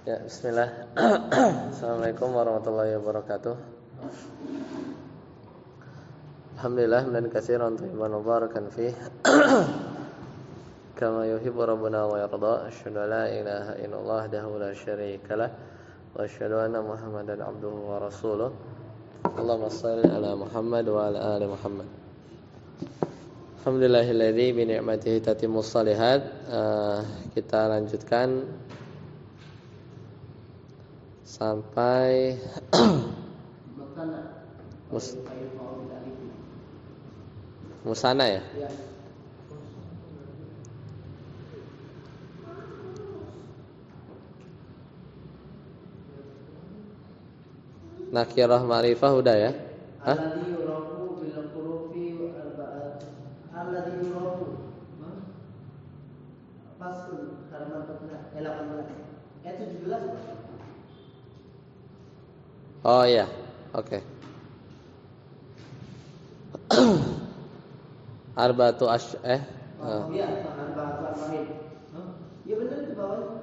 Ya, bismillah. Assalamualaikum warahmatullahi wabarakatuh. Alhamdulillah dan katsiran thayyiban mubarakan fih. Kama yuhibbu rabbuna wa yarda. Asyhadu an la ilaha illallah wahdahu la syarika lah wa asyhadu anna Muhammadan abduhu wa rasuluh. Allahumma shalli ala Muhammad wa ala ali Muhammad. Alhamdulillahilladzi bi ni'matihi tatimmus shalihat. Kita lanjutkan sampai musana ya. Nakirah ma'rifah udah ya? Hah? Alladzi yurafu bil hurufi arba'at. Alladzi yurafu. Fasul halaman 18. Ayat 17. Oh iya, oke. Arba'atu Iya, arba'atu al-wahid. Ya benar itu bawah.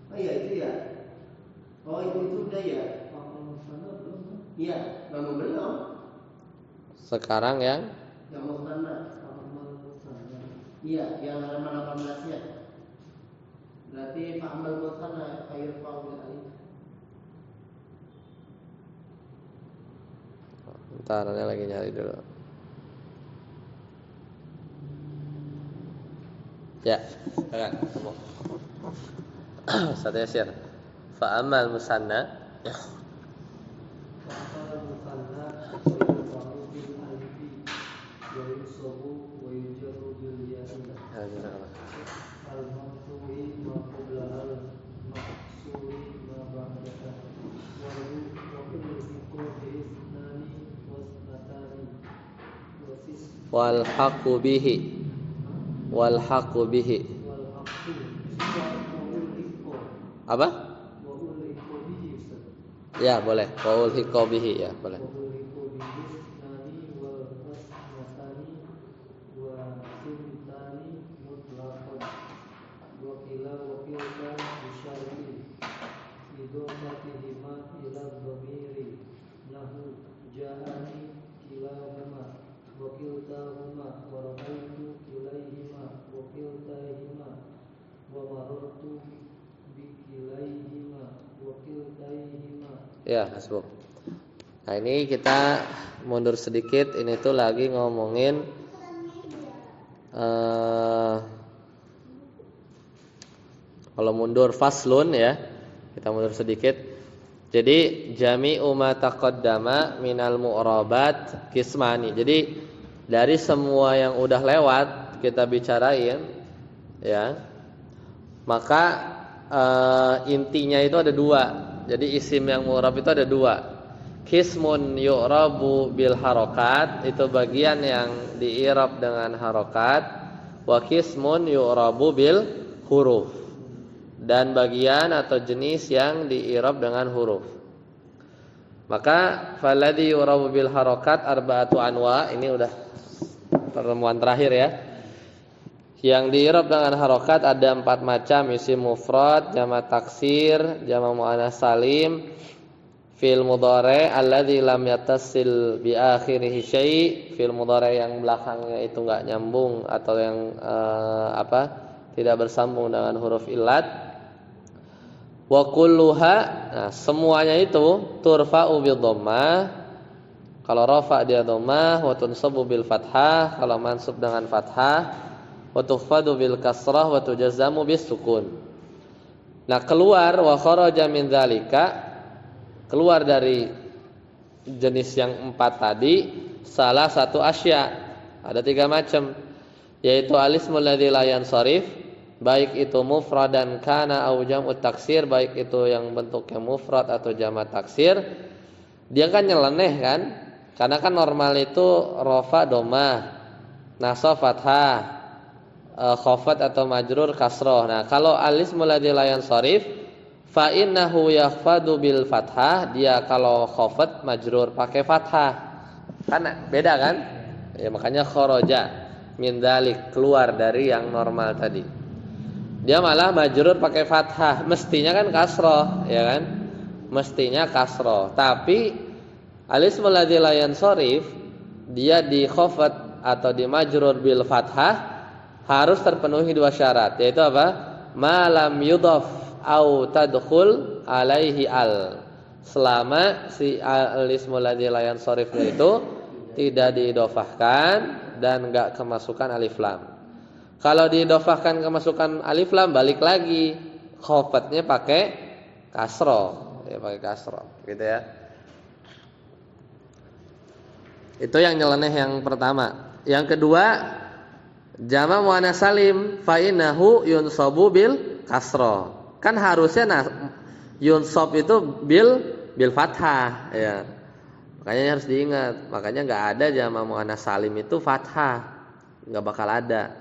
Oh iya itu ya. Oh itu udah ya. Iya, memang belum. Sekarang yang Musnad. Iya, yang halaman 18-nya. Berarti fa'amal musnad khair fa'ul alif. Bentar, ini lagi nyari dulu. Ya, kan, ketemu. Ustaz Yasir. Fa'amal musanna. Wal haqqu bihi. Apa? Ya boleh. Wa ulhiqa bihi ya boleh. Ya, hasbuk. Nah, ini kita mundur sedikit. Ini tuh lagi ngomongin kalau mundur faslun ya. Kita mundur sedikit. Jadi jami'u ma taqaddama minal mu'rabat qismani. Jadi dari semua yang udah lewat kita bicarain ya. Maka intinya itu ada dua. Jadi isim yang mu'rab itu ada dua. Qismun yu'rabu bil harokat, itu bagian yang di'irab dengan harokat. Wa qismun yu'rabu bil huruf, dan bagian atau jenis yang di'irab dengan huruf. Maka falladhi yu'rabu bil harokat arba'atu anwa. Ini udah pertemuan terakhir ya. Yang di'irab dengan harokat ada 4 macam: isim mufrad, jamak taksir, jamak muannas salim, fi'il mudhari' alladzi lam yattasil bi akhirih syai', fi'il mudhari' yang belakangnya itu enggak nyambung atau yang tidak bersambung dengan huruf illat. Wa kulluha, nah semuanya itu turfa'u bi dhammah. Kalau rafa dia dhammah, wa tunsabu bil fathah, kalau mansub dengan fathah, wa tukhfadu bil kasrah wa tujazzamu bis sukun. Nah, keluar wa kharaja min dzalika, keluar dari jenis yang 4 tadi salah satu asya. Ada 3 macam, yaitu alismul ladzi la yansharif, baik itu mufrad dan kana au jam'ut taksir, baik itu yang bentuknya mufrad atau jamak taksir. Dia kan nyeleneh kan? Karena kan normal itu rafa dhammah, nasab fathah, khafat atau majrur kasroh. Nah, kalau alismul ladzi la yansharif fa innahu yakhfadu bil fathah, dia kalau khafat majrur pakai fathah. Kan beda kan? Ya makanya kharaja min dzalik, keluar dari yang normal tadi. Dia malah majrur pakai fathah. Mestinya kan kasroh, ya kan? Mestinya kasroh. Tapi al-ismul ladzi la yansharif dia di khafat atau di majrur bil fathah harus terpenuhi dua syarat, yaitu apa? Ma lam yudhaf au tadkhul alaihi al. Selama si al-ismul ladzi la yansharif itu tidak diidhofahkan dan enggak kemasukan alif lam. Kalau diidhofahkan kemasukan alif lam balik lagi khafatnya pakai kasroh, ya pakai kasroh, gitu ya. Itu yang nyeleneh yang pertama. Yang kedua, jama' muannats salim fa innahu yunsabu bil kasroh. Kan harusnya yunsab itu bil fathah, ya. Makanya harus diingat. Makanya enggak ada jama' muannats salim itu fathah. Enggak bakal ada.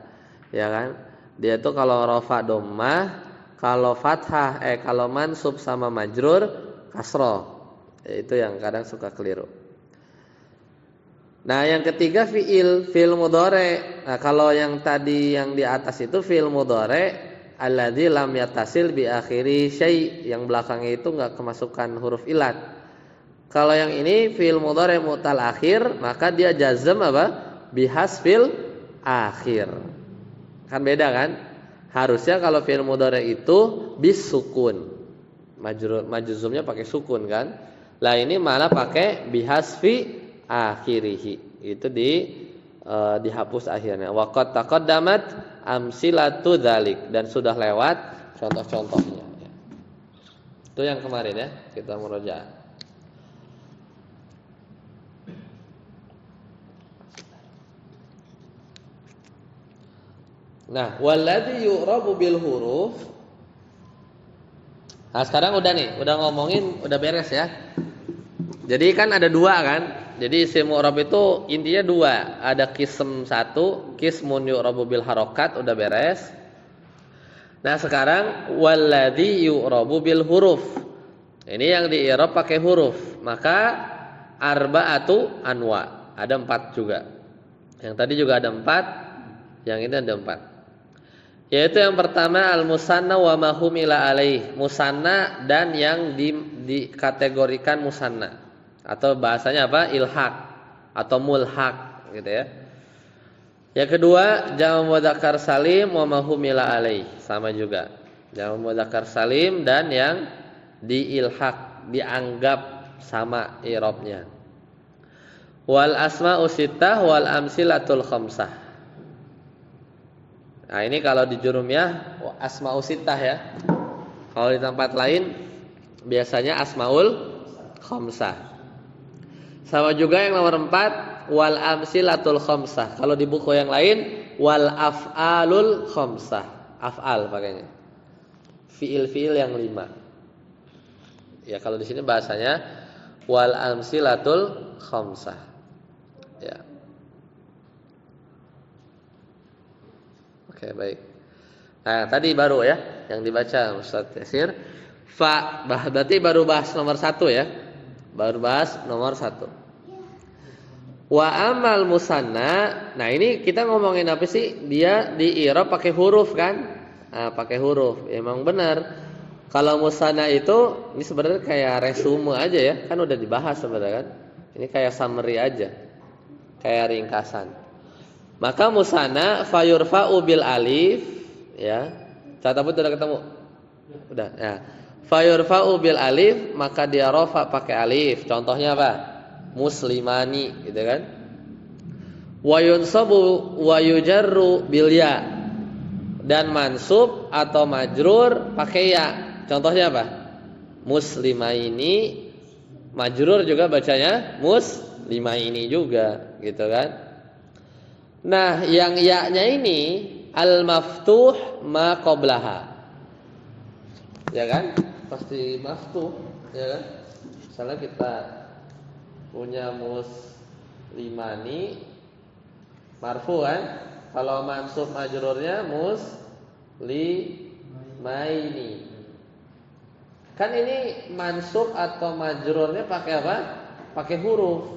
Ya kan? Dia tuh kalau rafa dhammah, kalau fathah kalau mansub sama majrur kasroh. Itu yang kadang suka keliru. Nah, yang ketiga fi'il mudhari'. Nah, kalau yang tadi yang di atas itu fi'il mudhari' alladzi lam yattasil bi akhiri syai', yang belakangnya itu enggak kemasukan huruf ilat. Kalau yang ini fi'il mudhari' mu'tal akhir, maka dia jazm apa? Bihasfil akhir. Kan beda kan? Harusnya kalau fi'il mudhari' itu bis sukun. Majzumnya pakai sukun kan? Lah ini malah pakai bihasfi akhirihi, itu dihapus akhirnya. Waqad taqaddamat amsilatu dzalik, dan sudah lewat contoh-contohnya ya. Itu yang kemarin ya kita murojaah. Nah, walladzi yu'rabu bil huruf. Nah, sekarang udah nih, udah ngomongin, udah beres ya. Jadi kan ada dua kan? Jadi isim mu'rab itu intinya dua. Ada qism satu, qismun yu'rabu bil harokat, udah beres. Nah sekarang walladzi yu'rabu bil huruf. Ini yang di i'rab pakai huruf. Maka arba'atu anwa. Ada 4 juga. Yang tadi juga ada 4. Yang ini ada 4. Yaitu yang pertama al-musanna wa ma humila alaih. Musanna dan yang dikategorikan musanna. Atau bahasanya apa? Ilhaq atau mulhaq gitu ya. Yang kedua, jamak mudzakkar salim wa ma humila alaih, sama juga. Jamak mudzakkar salim dan yang diilhaq, dianggap sama i'rabnya. Wal asma'u sittah wal amsilatul khamsah. Nah, ini kalau di jurumiyah asma'u sittah ya. Kalau di tempat lain biasanya asmaul khamsah. Sama juga yang nomor 4 wal amsilatul khamsah. Kalau di buku yang lain wal af'alul khamsah. Af'al pakainya. Fiil yang 5. Ya kalau di sini bahasanya wal amsilatul khamsah. Ya. Oke, baik. Nah, tadi baru ya yang dibaca Ustaz Yasir. Berarti baru bahas nomor 1 ya. Baru bahas nomor 1. Wa amal musanna. Nah ini kita ngomongin apa sih? Dia di i'rab pakai huruf kan? Nah, pakai huruf. Emang benar. Kalau musanna itu ini sebenarnya kayak resume aja ya. Kan udah dibahas sebenarnya kan. Ini kayak summary aja. Kayak ringkasan. Maka musanna fayurfa'u bil alif ya. Catat udah ketemu? Udah ya. Fayurfa'u bil alif, maka dia rafa pakai alif. Contohnya apa? Muslimani gitu kan. Wa yunsabu wa yujarru bil ya. Dan mansub atau majrur pakai ya. Contohnya apa? Muslimaini, majrur juga bacanya muslimaini juga gitu kan. Nah, yang ya-nya ini al maftuh ma qablaha. Ya kan? Pasti maftuh, ya kan? Misalnya kita punya muslimani marfu kan? Kalau mansub majrurnya muslimaini. Kan ini mansub atau majrurnya pakai apa? Pakai huruf.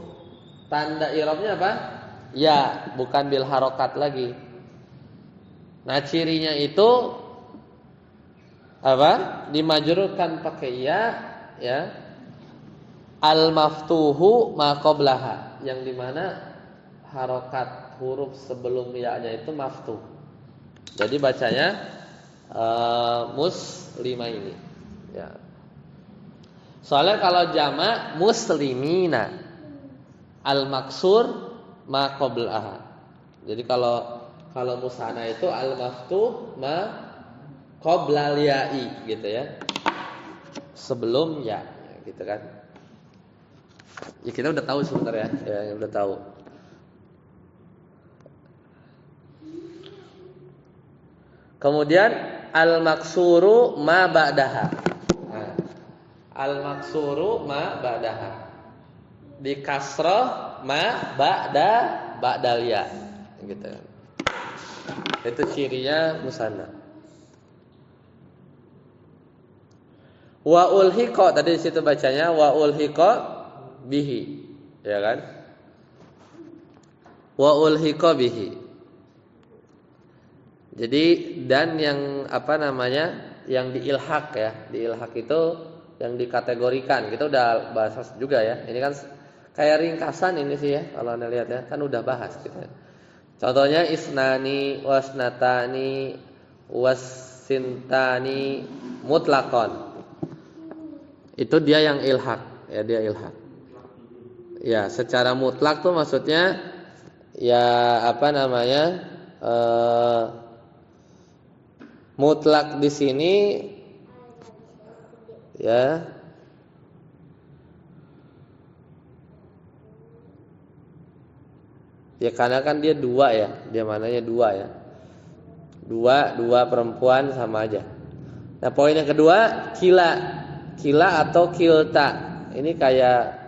Tanda i'rabnya apa? Ya, bukan bil harokat lagi. Nah, cirinya itu apa? Dimajrurkan pakai ya. Al maftuhu ma qablaha, yang dimana harokat huruf sebelum ya-nya itu maftuh. Jadi bacanya muslimaini. Ya. Soalnya kalau jamak muslimina, al maksur ma qablaha. Jadi kalau musana itu al maftuh ma qoblal ya'i gitu ya. Sebelum ya, gitu kan. Ya kita udah tahu sebentar ya, udah tahu. Kemudian al maksuru ma ba'daha. Nah, al maksuru ma ba'daha. Di kasrah ma ba'dal ya. Gitu. Itu cirinya musanna. Wa ulhiqa, tadi di situ bacanya wa ulhiqa bihi, ya kan? Wa ulhiqa bihi. Jadi dan yang yang diilhaq ya. Diilhaq itu yang dikategorikan. Kita udah bahas juga ya. Ini kan kayak ringkasan ini sih ya, kalau Anda lihat ya, kan udah bahas kita. Contohnya isnani wasnatani wasintani mutlaqan. Itu dia yang ilhaq, ya dia ilhaq. Ya, secara mutlak tuh maksudnya ya mutlak di sini ya karena kan dia dua ya, dia mananya dua ya, dua perempuan sama aja. Nah poin yang kedua kila atau kilta, ini kayak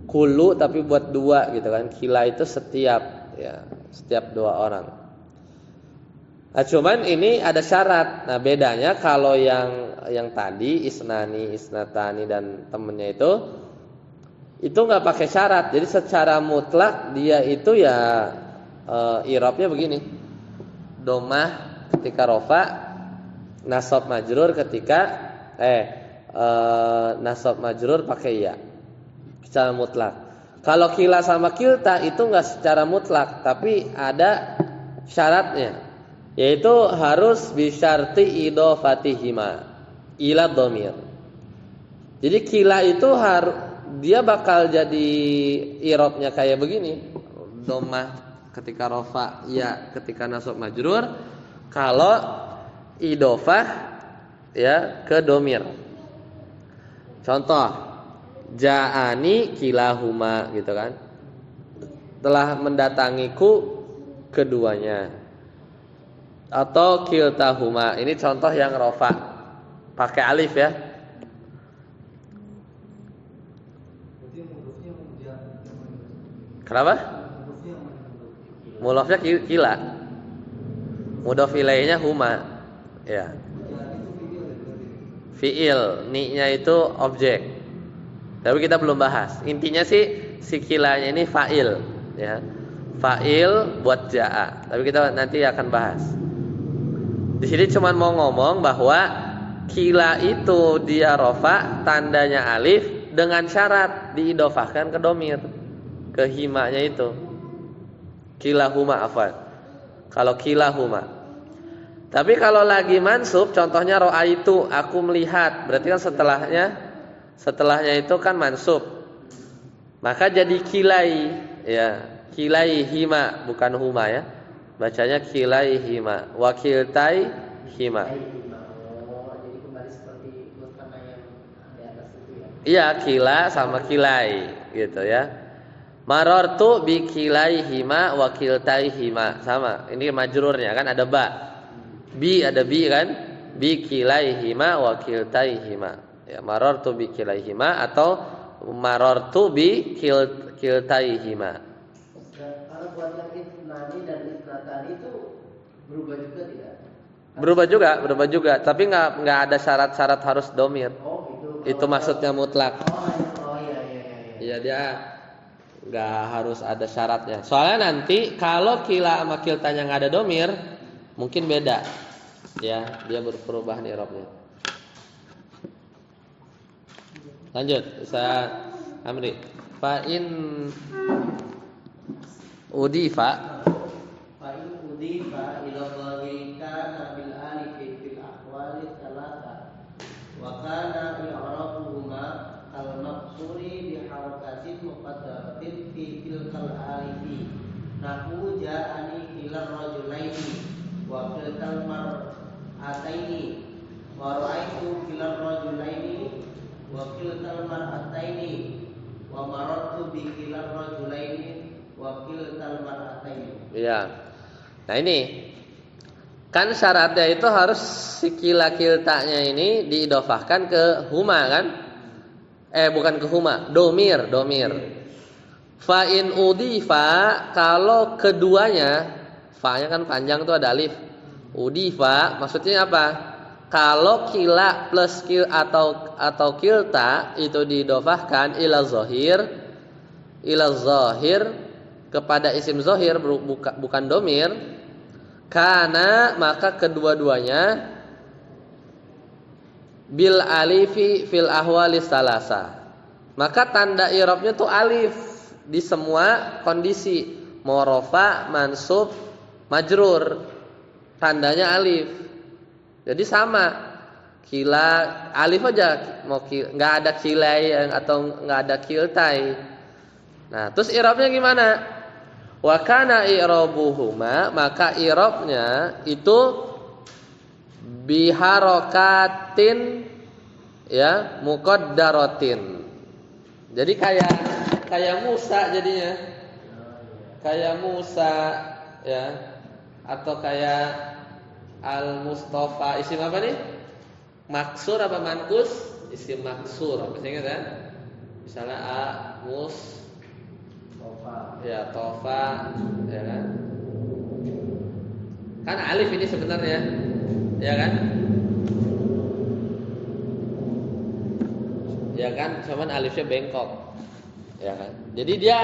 kulu tapi buat dua gitu kan. Kila itu setiap dua orang. Nah cuman ini ada syarat. Nah bedanya kalau yang tadi isnani, isnatani dan temennya itu nggak pakai syarat. Jadi secara mutlak dia itu ya i'rabnya begini. Domah ketika rofa, nasab majrur ketika nasab majrur pakai ya. Secara mutlak. Kalau kila sama kilta itu nggak secara mutlak, tapi ada syaratnya, yaitu harus bisyarti idhofatihima ila dhamir. Jadi kila itu dia bakal jadi i'rabnya kayak begini. Dhammah ketika rafa, ya ketika nasab majrur, kalau idhofah ya ke dhamir. Contoh, ja'ani kilahuma gitu kan. Telah mendatangiku keduanya. Atau kiltahuma, ini contoh yang rafa pakai alif ya. Kenapa? Mudhofnya kila. Mudhof ilaihnya huma. Ya. Fi'il, ni-nya itu objek. Tapi kita belum bahas. Intinya sih si kilanya ini fa'il ya. Fa'il buat ja'a. Tapi kita nanti akan bahas. Di sini cuma mau ngomong bahwa kila itu dia rofa, tandanya alif dengan syarat diidhofahkan ke dhamir, ke himanya itu. Kilahuma afwan. Kalau kilahuma. Tapi kalau lagi mansub, contohnya ra'aitu, aku melihat, berarti kan setelahnya itu kan mansub. Maka jadi kilai ya, kilai hima bukan huma ya. Bacanya kilai hima, wakiltai hima. Jadi kembali seperti mutana yang di atas itu ya. Iya, kila sama kilai gitu ya. Marartu bi kilai hima wa kiltai hima, sama. Ini majrurnya kan ada ba. Bi ada bi kan? Bi kilai hima wa kiltai hima. Ya, marartu bi kilai hima atau marartu bi kiltai hima. Kalau buat yang isnani dan isnatani itu berubah juga tidak? Berubah juga, tapi nggak ada syarat-syarat harus dhamir. Oh, gitu. Itu maksudnya mutlak. Oh iya. Iya, dia nggak harus ada syaratnya. Soalnya nanti kalau kila sama kiltanya nggak ada dhamir, mungkin beda. Ya, dia berperubahan i'rabnya. Lanjut, Ustaz Amri. Fa in udifa ila dhahiri kana bil alif fil ahwali thalatha wa kana i'rabuhuma al maqsuri bi harakatin muqaddaratin fi tilkal alifi nahu ja'ani ila rajulaini wa tilkal mar'ataini wa ra'aitu ila rajulaini wa tilkal mar'ataini wa marartu bi kilal rajulaini wa kilal mar'ataini. Ya. Nah ini kan syaratnya itu harus si kila-kiltanya ini diidofahkan ke huma kan? Bukan ke huma, domir. Fa in udifa, kalau keduanya, fa-nya kan panjang tuh ada alif. Udifa maksudnya apa? Kalau kila plus kil atau kilta itu diidofahkan ila zahir kepada isim zahir bukan domir, karena maka kedua-duanya bil alifi fil ahwali salasa, maka tanda i'rabnya tuh alif di semua kondisi, mau rafa, mansub, majrur, tandanya alif. Jadi sama, kila alif aja, mau nggak ada kilai atau nggak ada kiltai. Nah, terus i'rabnya gimana? Wa kana i'rabuhuma, maka i'rabnya itu biharokatin ya muqaddaratin. Jadi kayak Musa jadinya. Kayak Musa ya, atau kayak Al-Mustafa, isim apa nih? Maksur apa mankus? Isim maksur. Apa sih ingat kan? Misalnya ya tofa, ya kan? Kan alif ini sebenarnya, ya kan? Ya kan, cuman alifnya bengkok, ya kan? Jadi dia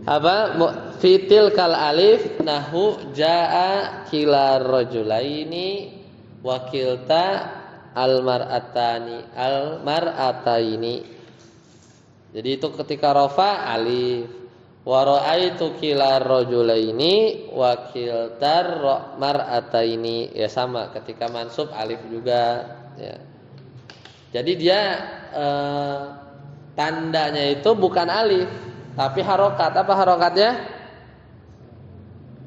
apa? Fitil kal alif nahu jaa kila rajulaini wa kilta al mar'ataini. Jadi itu ketika rafa alif, wa ra'aitu kila rajulaini wa kiltar mar'ataini, ya sama ketika mansub alif juga ya. Jadi dia tandanya itu bukan alif tapi harokat. Apa harokatnya?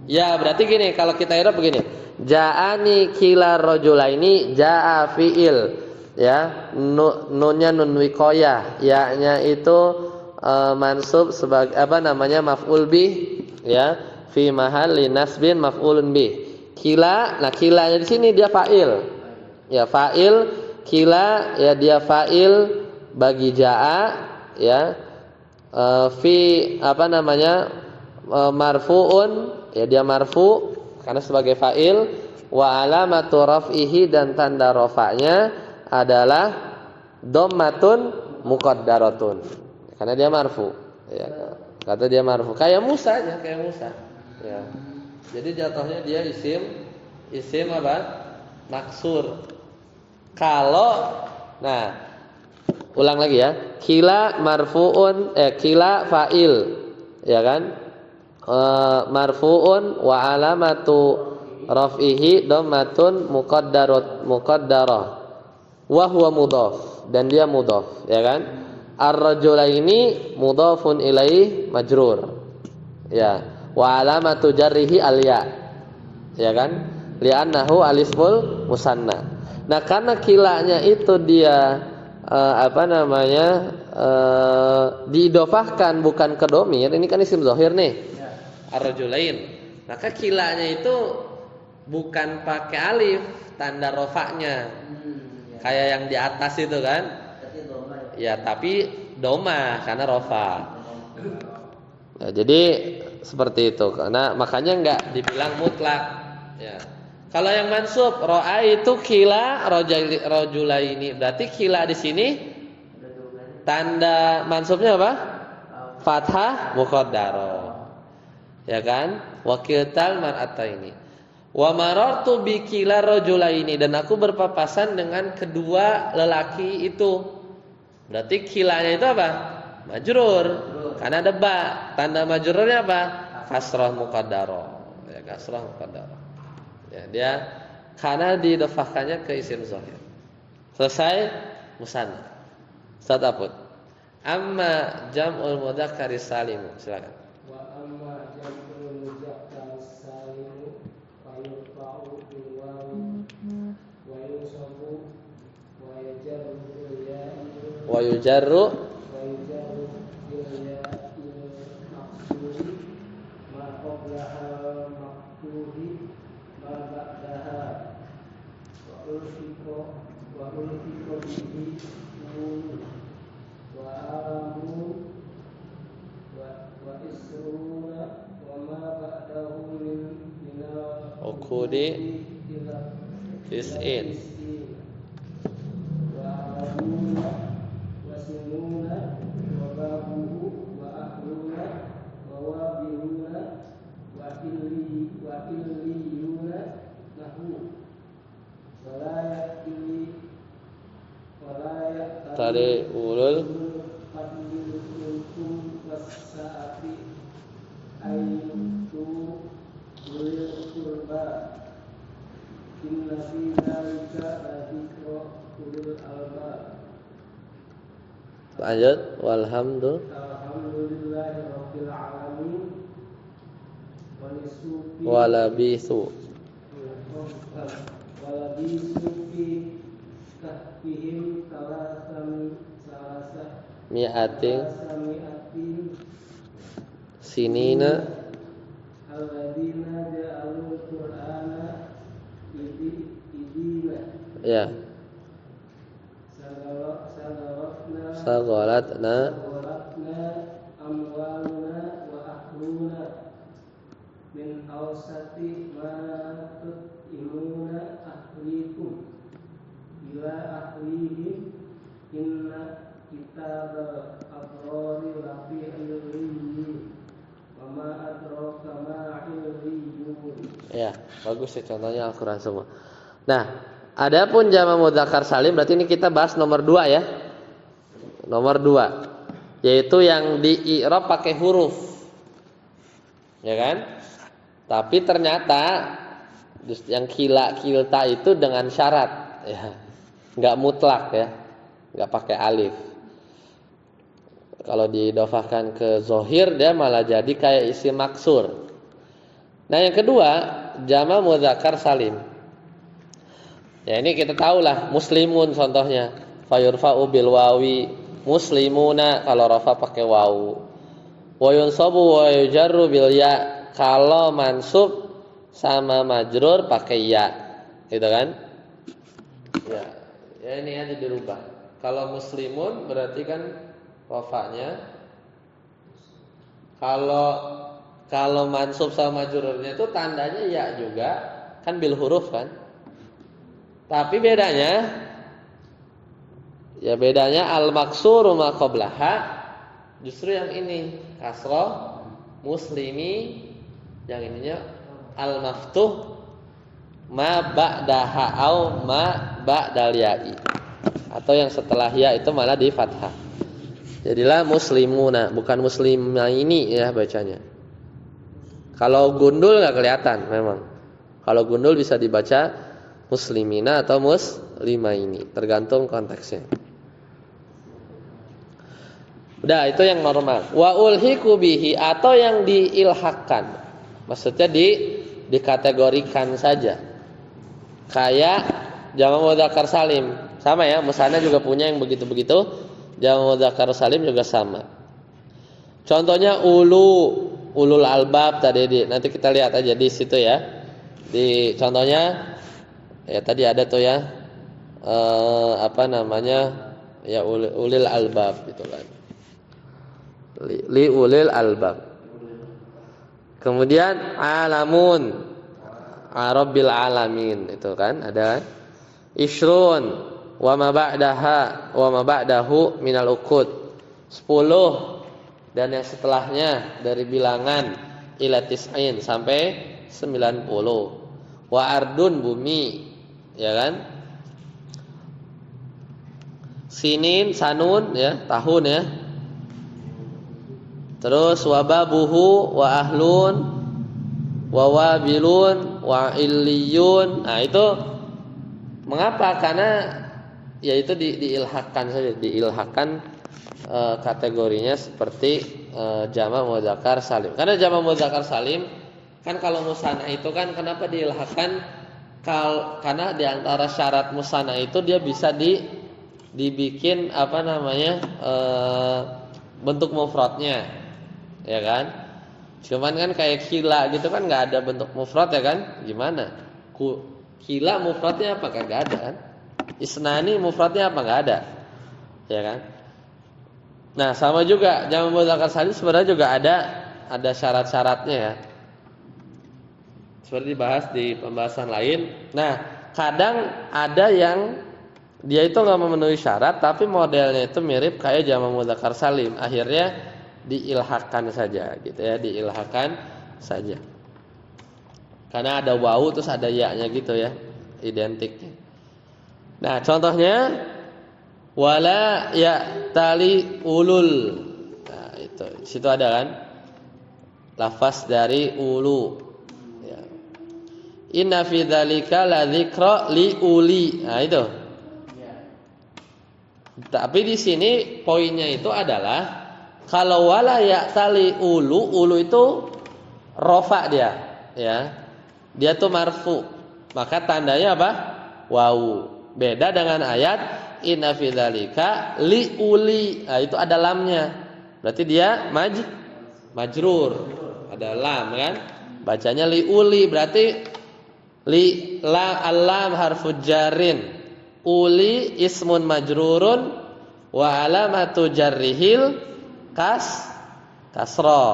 Ya berarti gini, kalau kita i'rab begini, ja'ani kila rajulaini, ja'a fi'il ya, nunnya nun wiqayah, ya-nya itu mansub sebagai apa namanya, maf'ul bih ya, fi mahalli nasbin maf'ulun bih. Kila, nah kilanya di sini dia fa'il. Ya fa'il, kila ya dia fa'il bagi ja'a ya, fi apa namanya, marfu'un ya dia marfu karena sebagai fa'il, wa alamatu raf'ihi, dan tanda rafa'nya adalah dhammatun muqaddaratun karena dia marfu ya, kata dia marfu, kayak Musa aja, kayak Musa ya. Jadi jatuhnya dia isim apa? Maksur. Kalau nah ulang lagi ya, kila marfuun kila fa'il ya kan, marfuun wa alamatu raf'ihi dhammatun muqaddarah wa huwa mudhaf, dan dia mudhaf ya kan. Ar-rajulaini mudhafun ilaih majrur ya, wa alamatu jarrihi al-ya ya kan, li'annahu alismul musanna. Nah karena kilanya itu dia apa namanya, diidofahkan bukan ke domir, ini kan isim zahir nih ar-rajulain, maka kilanya itu bukan pakai alif tanda rofaknya kayak yang di atas itu kan ya, tapi doma karena rofa ya, jadi seperti itu, karena makanya enggak dibilang mutlak ya. Kalau yang mansub ro'a itu kila rajulaini, berarti kila di sini tanda mansubnya apa? Fathah muqaddarah. Ya kan? Wa kiltal mar'ataini. Wa marartu bi kila rajulaini, dan aku berpapasan dengan kedua lelaki itu. Berarti kilanya itu apa? Majrur. Karena ada ba. Tanda majrurnya apa? Kasrah muqaddarah. Ya, kasrah muqaddarah. Ya, dia karena didofahkannya ke isim zahir. Selesai musanna. Ustaz Apud. Amma jam'ul mudzakkar salim. Silakan. Wa amma jam'ul mudzakkar salim fa yurfa'u bil wawi wa yusabu wa yajarru bil ya'i Wa yujarru bil ya'i maqsuri ma qablaha maqsuri ma ba'daha wa ulfiqo bihi wa alamu wa isruna wa ma ba'dahu min ukudi tis'in. wa alamuna wa sinuna wa babuhu wa ahluna wa wabiluna wa illiyuna nahu wa la Tadi ulul lanjut Alhamdulillahirabbil alamin walabisu fi kahfihim salasami mi'atin sinina alladzina ja'alul qur'ana idina ya sagalatna amwaluna wa ahluna min awsati ma tut'imuna ahlikum ila ahlihim inna kitabal abrari lafi illiyin wa ma adraka ma illiyun. Ya, bagus ya contohnya Al-Qur'an semua. Nah, adapun jama mudzakkar salim berarti ini kita bahas nomor 2 ya. Nomor 2 yaitu yang di i'rab pakai huruf. Ya kan? Tapi ternyata yang kilta itu dengan syarat ya. Enggak mutlak ya. Enggak pakai alif. Kalau didofahkan ke zohir dia malah jadi kayak isim maksur. Nah, yang kedua jama mudzakkar salim. Ya ini kita tahulah muslimun contohnya. Fayurfa'u bil wawi, muslimuna kalau rafa pakai wawu. Wa yunsabu wa yujarru bil ya, kalau mansub sama majrur pakai ya. Gitu kan? Ya. Ya ini aja dirubah. Kalau muslimun berarti kan rafanya. Kalau mansub sama majrurnya itu tandanya ya juga, kan bil huruf kan? Tapi bedanya al-maksuru ma qablaha justru yang ini kasrah muslimi, yang ininya al-maftuh ma ba'daha au ma ba'dal ya'i, atau yang setelah ya itu malah di fathah. Jadilah muslimuna, bukan muslimaini ya bacanya. Kalau gundul enggak kelihatan memang. Kalau gundul bisa dibaca muslimina atau muslimaini, tergantung konteksnya. Udah, itu yang normal. Wa ulhiqu bihi, atau yang diilhakkan. Maksudnya dikategorikan saja. Kayak jama mudzakkar salim. Sama ya, musanna juga punya yang begitu-begitu. Jama mudzakkar salim juga sama. Contohnya ulul albab tadi nanti kita lihat aja di situ ya. Di contohnya ya tadi ada tuh ya ya ulil albab gitu kan. Li ulil albab. Kemudian alamun arabil alamin itu kan ada isrun wa ma ba'dahu minal uqud 10 dan yang setelahnya dari bilangan ila tis'in sampai 90. Wa ardun bumi, ya kan? Sinin, sanun ya, tahun ya. Terus wababuhu wa ahlun wa wabilun wa illiyun. Nah, itu mengapa? Karena ya itu diilhakkan saja, diilhakkan kategorinya seperti jamak mudzakkar salim. Karena jamak mudzakkar salim kan kalau musanna itu kan kenapa diilhakkan? Karena di antara syarat musanna itu dia bisa dibikin apa namanya bentuk mufradnya, ya kan? Cuman kan kayak kila gitu kan nggak ada bentuk mufrad ya kan? Gimana? Kila mufradnya apa? Nggak ada kan? Isnani mufradnya apa? Nggak ada, ya kan? Nah sama juga jamak mudzakkar salim sebenarnya juga ada syarat-syaratnya ya. Seperti dibahas di pembahasan lain. Nah kadang ada yang dia itu nggak memenuhi syarat, tapi modelnya itu mirip kayak jamak mudzakkar salim. Akhirnya diilhakkan saja, gitu ya, diilhakkan saja. Karena ada wawu terus ada ya-nya gitu ya, identiknya. Nah contohnya wala ya tali ulul. Nah itu, di situ ada kan lafaz dari ulu. Ya. Inna fi dzalika la dzikra li uli. Nah itu. Tapi di sini poinnya itu adalah kalau wala ya tali ulu itu rofa dia, ya. Dia tuh marfu. Maka tandanya apa? Wawu. Beda dengan ayat inna fi dzalika li uli. Nah, itu ada lamnya. Berarti dia majrur. Ada lam kan? Bacanya li uli berarti li la alam harfu jarrin. Uli ismun majrurun wa alamatu jarrihil kasra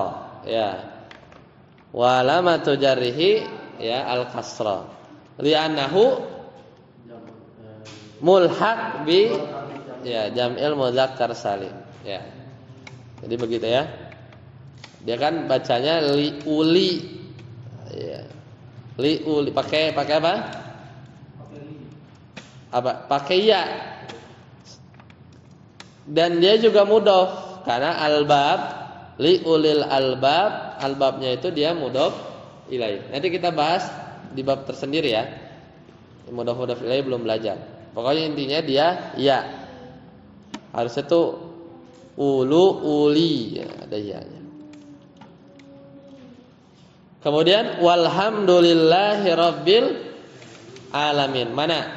ya. Wa alamatu jarrihi ya al kasra. Li'annahu mulhaq bi ya jam'il mudzakkar salim ya. Jadi begitu ya. Dia kan bacanya li uli ya. Li uli pakai apa? Pakai ya. Dan dia juga mudhof karena albab li ulil albabnya itu dia mudhof ilaih. Nanti kita bahas di bab tersendiri ya. Mudhof ilaih belum belajar. Pokoknya intinya dia ya. Harusnya tuh ulu uli ya, ada ya-nya. Kemudian walhamdulillahi rabbil alamin. Mana?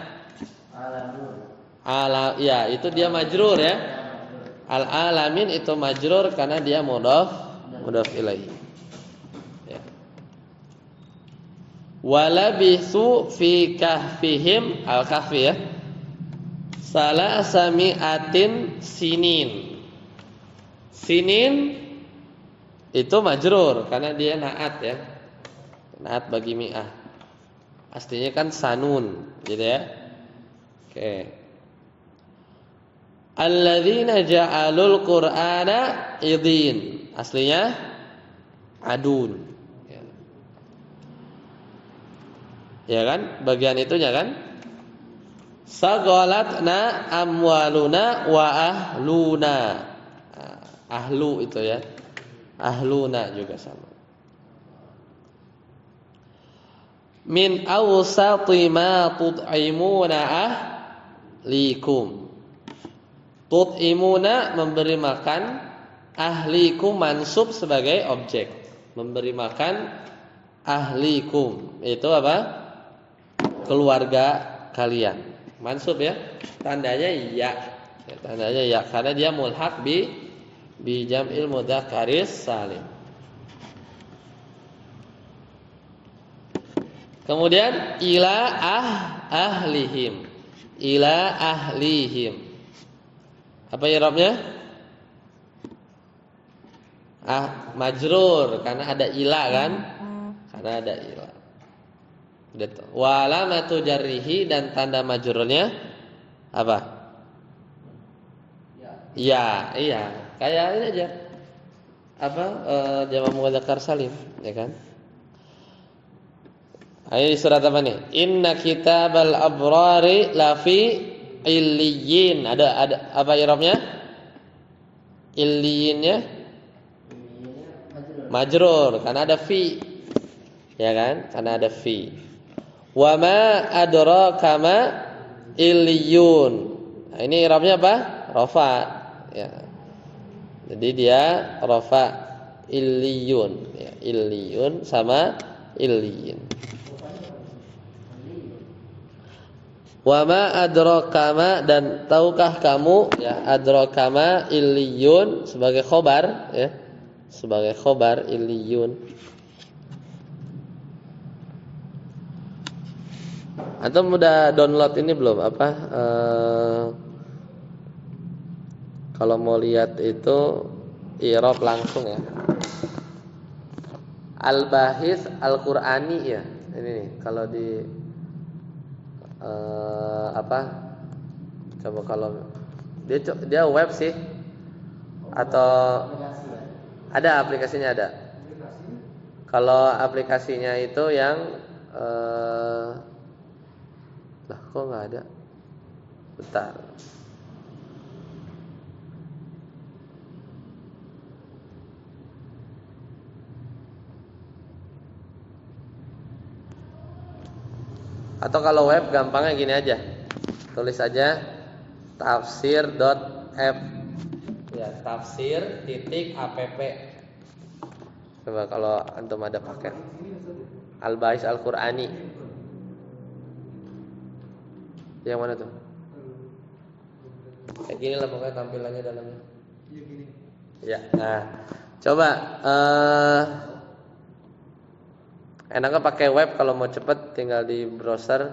Ya itu dia majrur ya. Al alamin itu majrur karena dia mudhaf ilaihi. Ya. Walabithu fi kahfihim al kahfi ya. Salasami'atin sinin. Sinin itu majrur karena dia naat ya. Naat bagi mi'ah. Aslinya kan sanun gitu ya. Oke. Alladzina ja'alul Qur'ana idin. Aslinya adun. Ya kan? Bagian itunya kan? Sagolatna amwaluna wa ahluna. Ahlu itu ya. Ahluna juga sama. Min awsati ma tut'imuna ahlikum. Tut'imuna memberi makan, ahlikum mansub sebagai objek. Memberi makan ahlikum. Itu apa? Keluarga kalian. Mansub ya. Tandanya ya. Tandanya ya karena dia mulhaq bi jam'il mudzakkaris salim. Kemudian ila ahlihim. Ila ahlihim. Apa i'rabnya? Majrur karena ada ila kan? Karena ada ila. Wa alamatu jarrihi dan tanda majrurnya apa? Ya, iya. Kayak ini aja. Apa? Jamak mudzakkar salim, ya kan? Ayo di surat apa nih? Inna kitabal abrari lafi Illiyin. Ada apa i'rabnya? Illiyinnya majrur karena ada fi. Ya kan? Karena ada fi. Wa ma adraka ma illiyun. Nah, ini i'rabnya apa? Rafa. Ya. Jadi dia rafa illiyun. Ya, illiyun sama illiyin. Wa ma adraka ma, dan tahukah kamu, ya, adraka ma illiyun sebagai khobar, ya. Sebagai khobar illiyun. Antum udah download ini belum? Apa? Kalau mau lihat itu i'rab langsung ya. Al-Bahis Al-Qur'ani ya. Ini nih, kalau di apa? Coba kalau dia web sih atau ada aplikasinya ada. Kalau aplikasinya itu yang lah kok nggak ada? Bentar. Atau kalau web gampangnya gini aja. Tulis aja tafsir.app. Ya, tafsir.app. Coba kalau antum ada paket Al-Bahis Al-Qur'ani. Yang mana tuh? Kayak gini lah pokoknya tampilannya dalamnya. Iya gini. Ya, nah. Coba enaknya pakai web kalau mau cepet tinggal di browser.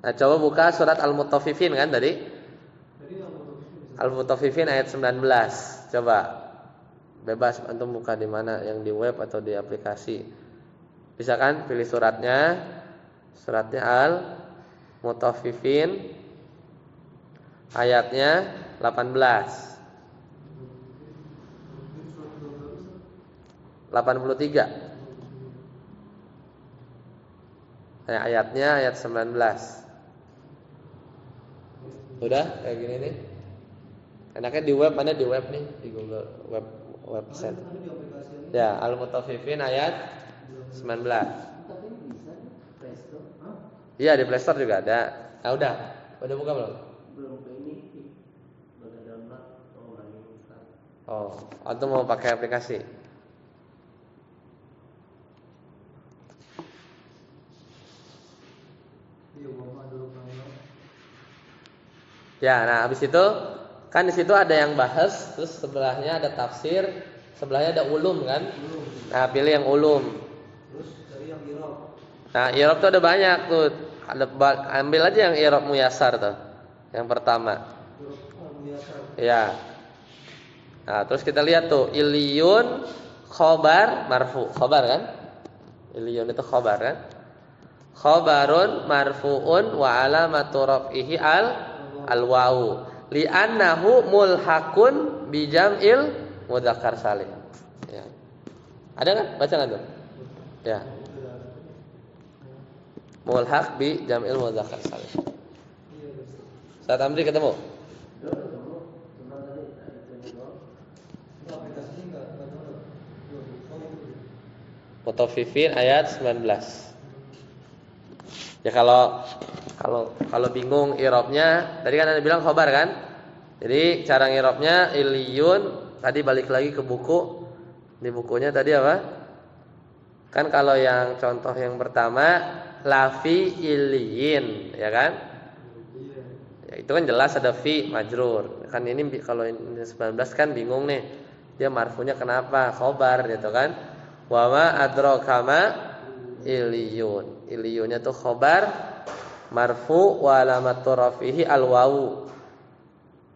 Nah, coba buka surat Al-Mutaffifin kan tadi? Al-Mutaffifin ayat 19. Coba. Bebas antum buka di mana, yang di web atau di aplikasi. Bisa kan? Pilih suratnya. Suratnya Al-Mutaffifin ayatnya 18. 83. Ayatnya ayat 19. Udah kayak gini nih. Enaknya di web, mana di web nih, di Google website. Ya, Al-Mutaffifin ayat 19. Iya, di Play Store juga ada. Ah, udah buka belum? Belum, ke ini udah download. Oh, atau mau pakai aplikasi? Ya, nah habis itu kan di situ ada yang bahas, terus sebelahnya ada tafsir, sebelahnya ada ulum kan? Nah, pilih yang ulum. Terus dari yang i'rab. Nah, i'rab tuh ada banyak tuh. Ambil aja yang i'rab muyassar tuh. Yang pertama. Ya. Nah, terus kita lihat tuh iliyun khobar marfu. Khobar kan? Iliyun itu khobar kan? Khobarun marfuun wa alamatu raf'ihi al-wawu li'annahu mulhaqun bi jam'il mudzakkar salim. Ya. Ada kan? Baca kan tuh? Ya. Mulhaq bi jam'il mudzakkar salim. Ustaz Amri ketemu? Mutaffifin ayat 19. Ya kalau bingung i'rabnya, tadi kan Anda bilang khobar kan? Jadi cara i'rabnya iliyun, tadi balik lagi ke buku. Di bukunya tadi apa? Kan kalau yang contoh yang pertama lafi iliyin, ya kan? Ya, itu kan jelas ada fi majrur. Kan ini kalau ini 19 kan bingung nih. Dia marfunya kenapa? Khobar gitu kan? Wa ma adraka ma iliyun. Iliyunnya tuh khobar marfu wa alamatu rafihi al-wawu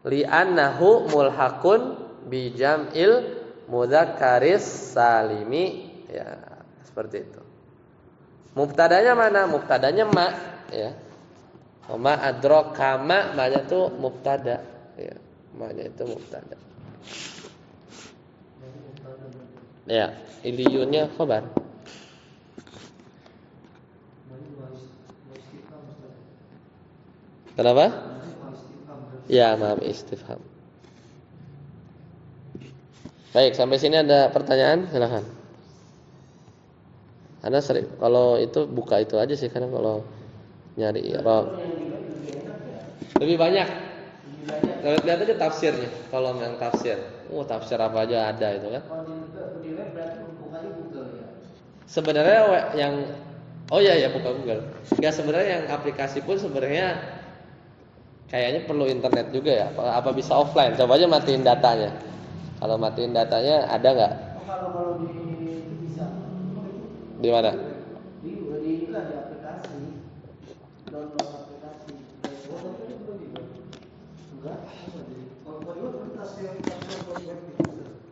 li'annahu mulhaqun bi jam'il mudzakkaris salimi. Ya, seperti itu. Mubtadanya mana? Mubtadanya ma, ya. Ma adraka ma-nya tuh mubtada, ya. Ma-nya itu mubtada. Ya, iliyunnya khabar. Kenapa? Ya, maaf istifham. Baik, sampai sini ada pertanyaan? Silakan. Anda sering kalau itu buka itu aja sih karena kalau nyari i'rab lebih banyak. Lihat aja tafsirnya. Kalau yang tafsir, tafsir apa aja ada itu kan. Kalau di web berarti bukanya Google ya. Sebenarnya yang ya buka Google. Enggak, sebenarnya yang aplikasi pun sebenarnya kayaknya perlu internet juga ya. Apa bisa offline? Coba aja matiin datanya. Kalau matiin datanya ada nggak? Kalau di itu bisa. Di mana? Di itu ada aplikasi. Download aplikasi. Enggak.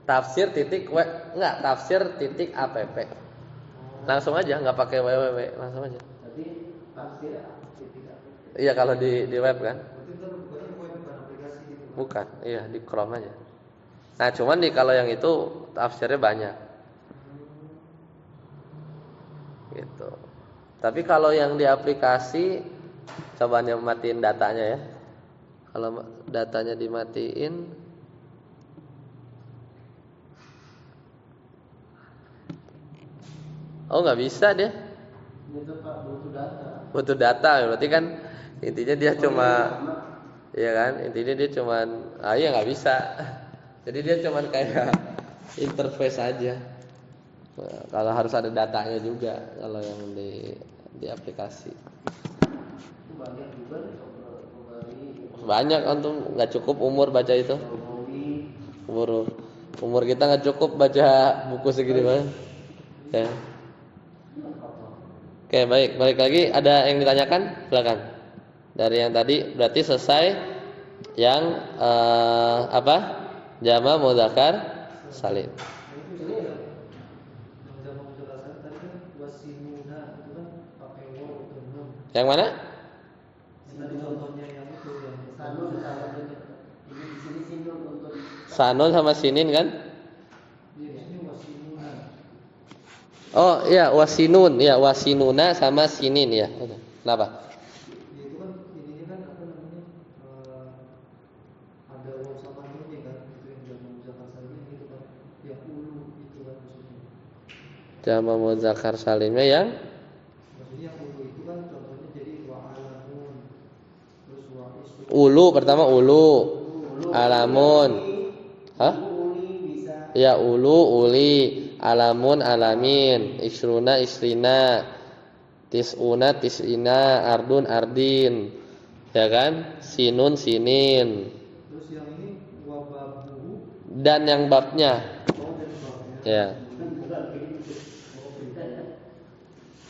Tafsir titik w enggak tafsir titik app langsung aja, nggak pakai www, langsung aja. Jadi tafsir titik app. Iya kalau di web kan bukan, iya di Chrome aja. Nah cuman kalau yang itu tafsirnya banyak gitu. Tapi kalau yang di aplikasi coba matiin datanya ya. Kalau datanya dimatiin, nggak bisa dia. Itu Pak butuh data. Butuh data, berarti kan intinya dia cuma, ya kan? Intinya dia cuman, ya nggak bisa. Jadi dia cuman kayak interface aja. Nah, kalau harus ada datanya juga kalau yang di aplikasi. Banyak juga nih. Banyak untuk nggak cukup umur baca itu. Umur kita nggak cukup baca buku segini banget. Ya. Oke, baik. Balik lagi, ada yang ditanyakan? Silakan. Dari yang tadi berarti selesai yang apa? Jama mudzakkar salim. Yang mana? Sanun sama sinin kan? Oh iya, wasinun, ya wasinuna sama sinin ya. Kenapa? Itu kan ini kan apa namanya? Ada waw sama nunnya kan, itu yang jama mudzakkar salim itu kan, yang ulu itu kan maksudnya. Jama mudzakkar salimnya yang Maksudnya yang ulu itu kan contohnya jadi wa alamun. Terus wa isu. ulu pertama ulu. Alamun. Hah? Ya ulu uli, alamun alamin, isruna isrina, tisuna tisina, ardun ardin. Ya kan? Sinun sinin. Terus yang ini wababu Dan yang babnya. Ya.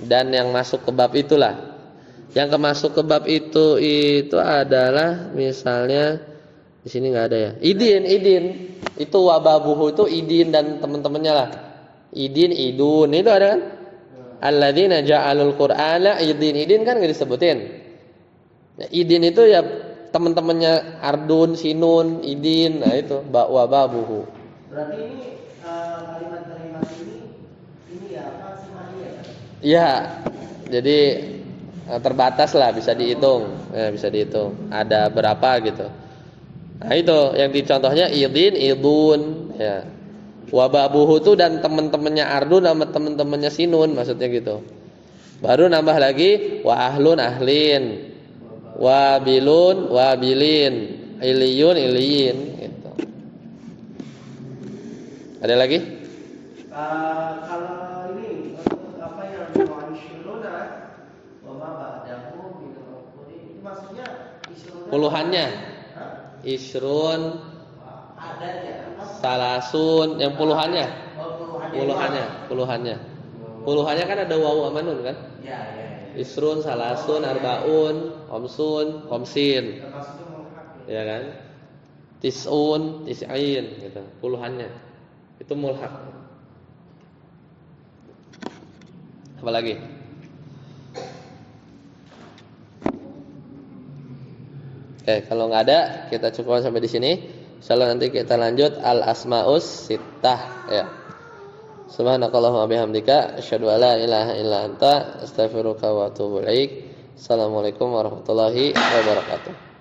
Dan yang masuk ke bab itulah. Yang masuk ke bab itu adalah misalnya di sini nggak ada ya. Idin. Itu wababuhu itu idin dan teman-temannya lah. Idin, idun itu ada kan? Alladzina ja'alul Qur'ana idin kan nggak disebutin. Ya, idin itu ya teman-temannya ardun, sinun, idin. Nah itu wababuhu. Berarti ini kalimat-kalimat ini ya apa semuanya ya? Iya. Jadi terbatas lah, bisa dihitung. Ya, bisa dihitung. Ada berapa gitu. Nah itu yang dicontohnya idin, idun, ya. Wababuhu itu dan teman-temannya ardun sama teman-temannya sinun, maksudnya gitu. Baru nambah lagi wa ahlun ahlin, wabilun wabilin, iliyun iliyin, gitu. Ada lagi? Kalau ini apa yang mu'ansyiruna wa ma ba'dahu gitu. Ini maksudnya isyruna Puluhannya. Hah? Isrun, Ada ya. salasun, yang puluhannya. Oh, Puluhannya kan ada wawu sama nun kan? Ya. Isrun, salasun, arbaun, khamsun, khamsin. Termasuk mulhaq. Ya kan? Tis'un, tis'in gitu. Puluhannya. Itu mulhaq. Apa lagi? Oke, kalau nggak ada, kita cukupkan sampai di sini. Insyaallah nanti kita lanjut al-asmaus sittah ya. Subhanakallahumma bihamdika asyhadu an la ilaha illa anta astaghfiruka wa atubu ilaik. Assalamualaikum warahmatullahi wabarakatuh.